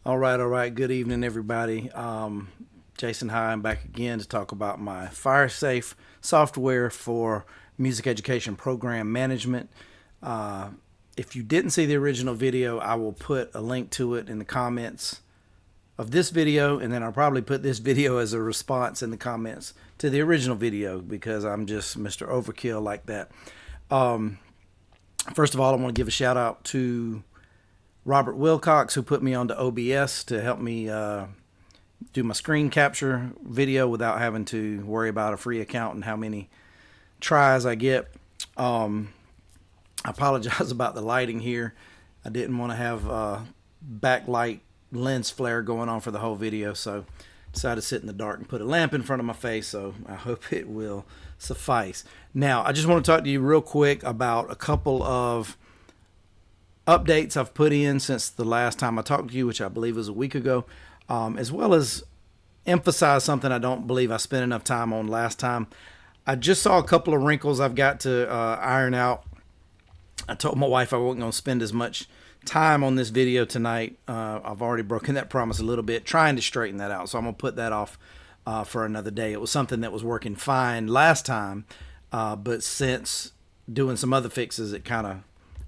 All right, all right. Good evening, everybody. Jason, hi. I'm back again to talk about my FireSafe software for music education program management. Uh, if you didn't see the original video, I will put a link to it in the comments of this video, and then I'll probably put this video as a response in the comments to the original video because I'm just Mr. Overkill like that. Um, First of all, I want to give a shout out to Robert Wilcox, who put me onto OBS to help me do my screen capture video without having to worry about a free account and how many tries I get. I apologize about the lighting here. I didn't want to have backlight lens flare going on for the whole video, so decided to sit in the dark and put a lamp in front of my face, so I hope it will suffice. Now, I just want to talk to you real quick about a couple of updates I've put in since the last time I talked to you, which I believe was a week ago, as well as emphasize something I don't believe I spent enough time on last time. I just saw a couple of wrinkles I've got to iron out. I told my wife I wasn't going to spend as much time on this video tonight. I've already broken that promise a little bit, trying to straighten that out. So I'm going to put that off for another day. It was something that was working fine last time, but since doing some other fixes, it kind of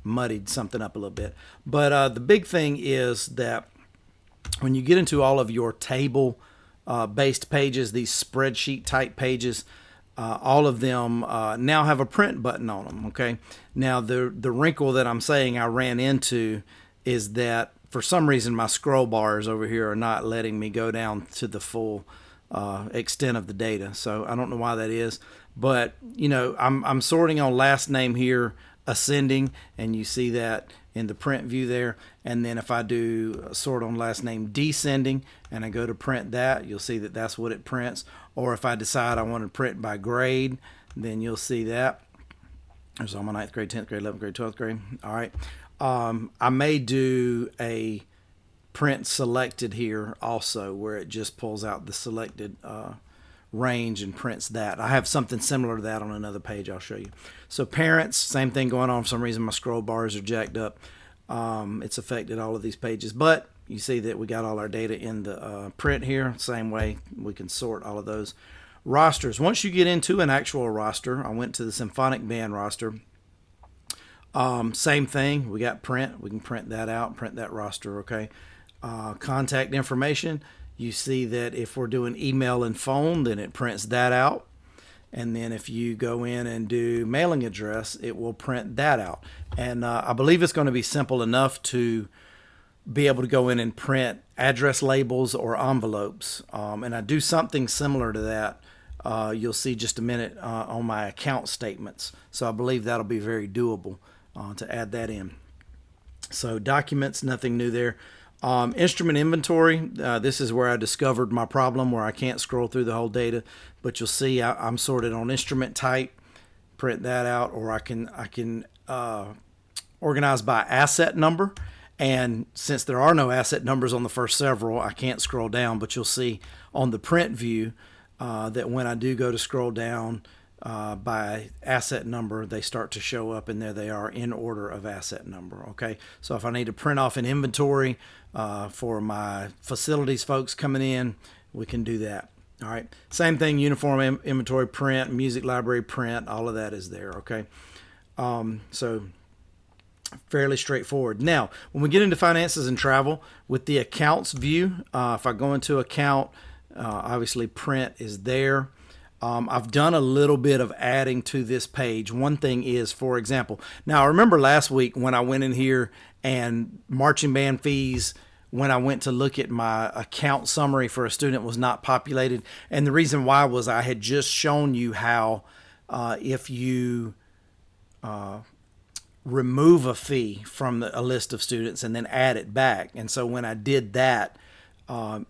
muddied something up a little bit. But the big thing is that when you get into all of your table based pages, these spreadsheet type pages, all of them now have a print button on them. Okay. Now the wrinkle that I'm saying I ran into is that for some reason my scroll bars over here are not letting me go down to the full extent of the data. So I don't know why that is, but you know, I'm sorting on last name here, ascending, and you see that in the print view there. And then if I do sort on last name descending and I go to print that, you'll see that that's what it prints. Or if I decide I want to print by grade, then you'll see that. There's all my 9th grade, 10th grade, 11th grade, 12th grade. All right. I may do a print selected here also, where it just pulls out the selected range and prints that. I have something similar to that on another page I'll show you. So parents, same thing going on. For some reason my scroll bars are jacked up. It's affected all of these pages, but you see that we got all our data in the print here. Same way we can sort all of those rosters. Once you get into an actual roster, I went to the symphonic band roster. Same thing, we got print. We can print that out, print that roster. Okay. Contact information. You see that if we're doing email and phone, then it prints that out. And then if you go in and do mailing address, it will print that out. And I believe it's going to be simple enough to be able to go in and print address labels or envelopes. And I do something similar to that. You'll see just a minute on my account statements. So I believe that'll be very doable to add that in. So documents, nothing new there. Instrument inventory, this is where I discovered my problem, where I can't scroll through the whole data, but you'll see I'm sorted on instrument type, print that out, or I can organize by asset number. And since there are no asset numbers on the first several, I can't scroll down, but you'll see on the print view that when I do go to scroll down by asset number, they start to show up, and there they are in order of asset number. Okay, so if I need to print off an inventory for my facilities folks coming in, we can do that. All right, same thing, uniform inventory print, music library print, all of that is there. Okay, so fairly straightforward. Now, when we get into finances and travel with the accounts view, if I go into account, obviously print is there. I've done a little bit of adding to this page. One thing is, for example, now I remember last week when I went in here and marching band fees, when I went to look at my account summary for a student, was not populated. And the reason why was I had just shown you how if you remove a fee from a list of students and then add it back. And so when I did that,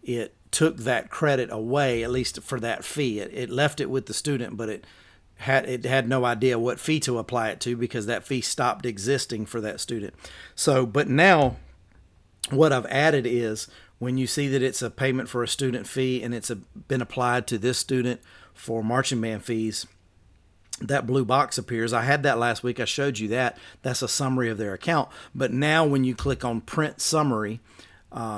it took that credit away, at least for that fee. It left it with the student, but it had no idea what fee to apply it to because that fee stopped existing for that student. So, but now what I've added is when you see that it's a payment for a student fee and it's been applied to this student for marching band fees, that blue box appears. I had that last week. I showed you that. That's a summary of their account. But now when you click on print summary,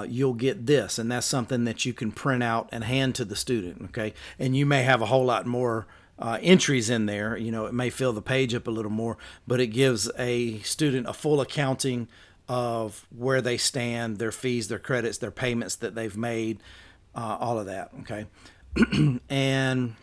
you'll get this, and that's something that you can print out and hand to the student, okay? And you may have a whole lot more entries in there. You know, it may fill the page up a little more, but it gives a student a full accounting of where they stand, their fees, their credits, their payments that they've made, all of that, okay? And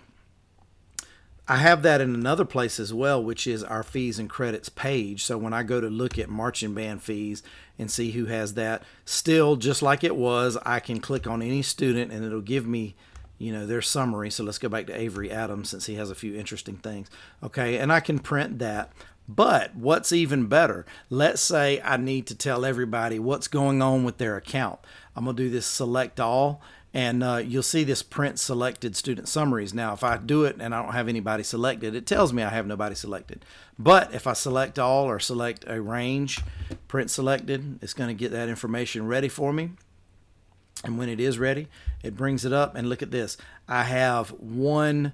I have that in another place as well, which is our fees and credits page. So when I go to look at marching band fees and see who has that, still just like it was, I can click on any student and it'll give me, you know, their summary. So let's go back to Avery Adams since he has a few interesting things. Okay, and I can print that. But what's even better, let's say I need to tell everybody what's going on with their account. I'm going to do this select all, and you'll see this print selected student summaries. Now, if I do it and I don't have anybody selected, it tells me I have nobody selected. But if I select all or select a range, print selected, it's going to get that information ready for me. And when it is ready, it brings it up. And look at this. I have one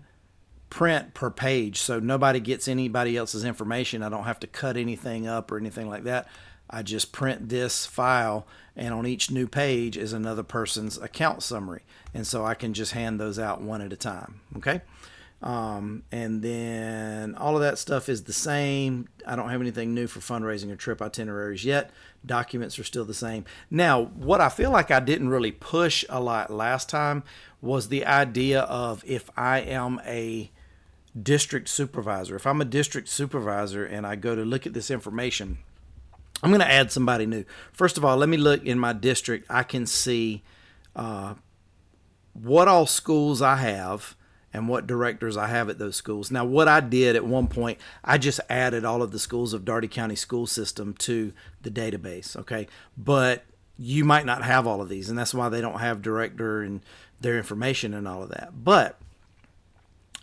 print per page, so nobody gets anybody else's information. I don't have to cut anything up or anything like that. I just print this file, and on each new page is another person's account summary, and so I can just hand those out one at a time. Okay, and then all of that stuff is the same. I don't have anything new for fundraising or trip itineraries yet. Documents are still the same. Now, what I feel like I didn't really push a lot last time was the idea of if I am a district supervisor. If I'm a district supervisor and I go to look at this information, I'm going to add somebody new. First of all, let me look in my district. I can see what all schools I have and what directors I have at those schools. Now, what I did at one point, I just added all of the schools of Daugherty County School System to the database, okay? But you might not have all of these, and that's why they don't have director and their information and all of that. But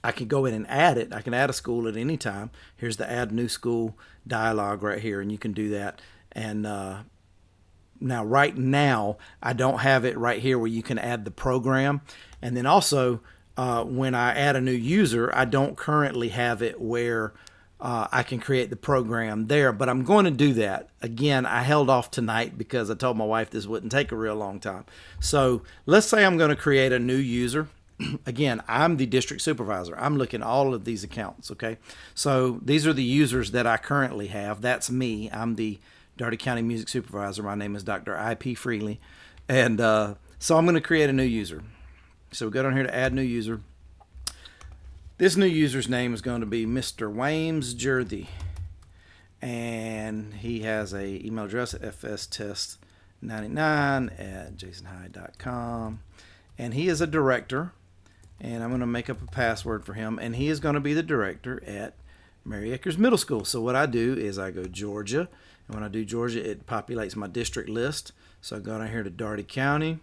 I can go in and add it. I can add a school at any time. Here's the add new school dialog right here, and you can do that. And now, right now, I don't have it right here where you can add the program. And then also, when I add a new user, I don't currently have it where I can create the program there, but I'm going to do that. Again, I held off tonight because I told my wife this wouldn't take a real long time. So let's say I'm going to create a new user. Again, I'm the district supervisor. I'm looking at all of these accounts, okay? So these are the users that I currently have. That's me. I'm the Daugherty County Music Supervisor. My name is Dr. I.P. Freely. And so I'm going to create a new user. So we go down here to add new user. This new user's name is going to be Mr. Wames Jerthy. And he has a email address at fstest99@jasonhigh.com. And he is a director. And I'm going to make up a password for him. And he is going to be the director at Mary Acres Middle School. So what I do is I go Georgia. And when I do Georgia, it populates my district list. So I go down here to Daugherty County.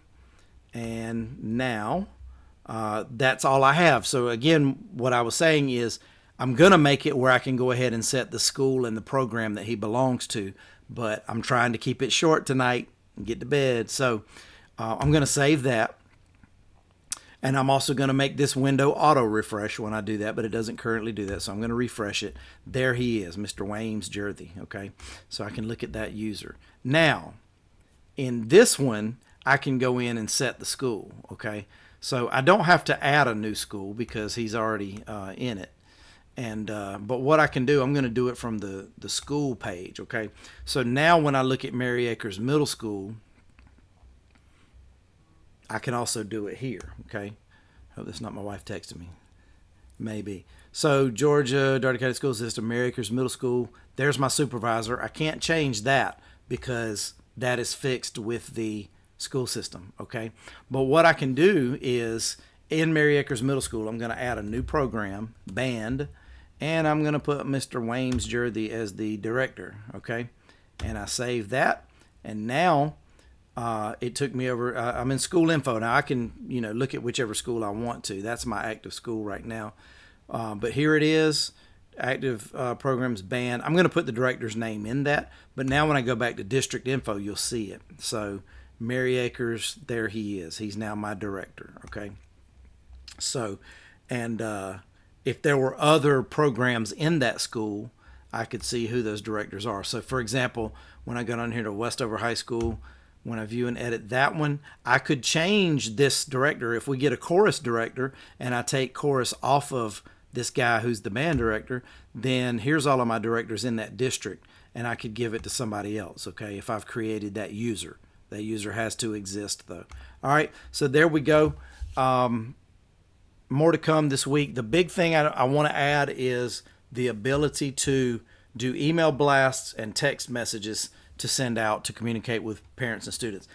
And now that's all I have. So again, what I was saying is I'm going to make it where I can go ahead and set the school and the program that he belongs to. But I'm trying to keep it short tonight and get to bed. So I'm going to save that. And I'm also going to make this window auto refresh when I do that, but it doesn't currently do that. So I'm going to refresh it. There he is, Mr. Wames Jerthy. Okay, so I can look at that user. Now, in this one, I can go in and set the school. Okay, so I don't have to add a new school because he's already in it. And but what I can do, I'm going to do it from the school page. Okay, so now when I look at Mary Acres Middle School, I can also do it here, okay? Hope that's not my wife texting me. Maybe. So, Georgia, Daugherty County School System, Mary Acres Middle School. There's my supervisor. I can't change that because that is fixed with the school system, okay? But what I can do is, in Mary Acres Middle School, I'm going to add a new program, band, and I'm going to put Mr. Wames Jerthy as the director, okay? And I save that, and now it took me over. I'm in school info now. I can, look at whichever school I want to. That's my active school right now. But here it is, active programs band. I'm going to put the director's name in that. But now when I go back to district info, you'll see it. So Mary Acres, there he is. He's now my director. Okay. So, and if there were other programs in that school, I could see who those directors are. So for example, when I go down here to Westover High School, When I view and edit that one, I could change this director. If we get a chorus director and I take chorus off of this guy who's the band director, then here's all of my directors in that district, and I could give it to somebody else, okay, if I've created that user. That user has to exist, though. All right, so there we go. More to come this week. The big thing I want to add is the ability to do email blasts and text messages to send out to communicate with parents and students.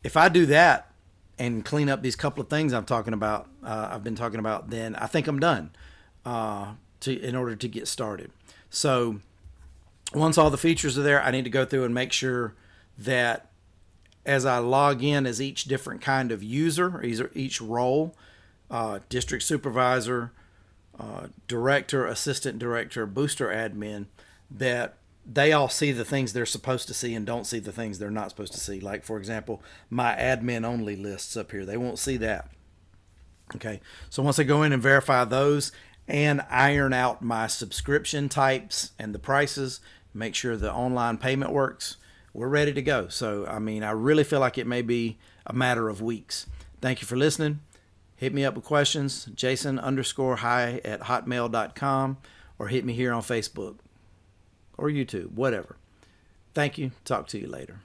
If I do that and clean up these couple of things I've been talking about, then I think I'm done in order to get started. So once all the features are there, I need to go through and make sure that as I log in as each different kind of user, each role, district supervisor, director, assistant director, booster admin, that they all see the things they're supposed to see and don't see the things they're not supposed to see. Like, for example, my admin only lists up here. They won't see that. Okay, so once I go in and verify those and iron out my subscription types and the prices, make sure the online payment works, we're ready to go. So, I mean, I really feel like it may be a matter of weeks. Thank you for listening. Hit me up with questions, jason_hi@hotmail.com, or hit me here on Facebook or YouTube, whatever. Thank you. Talk to you later.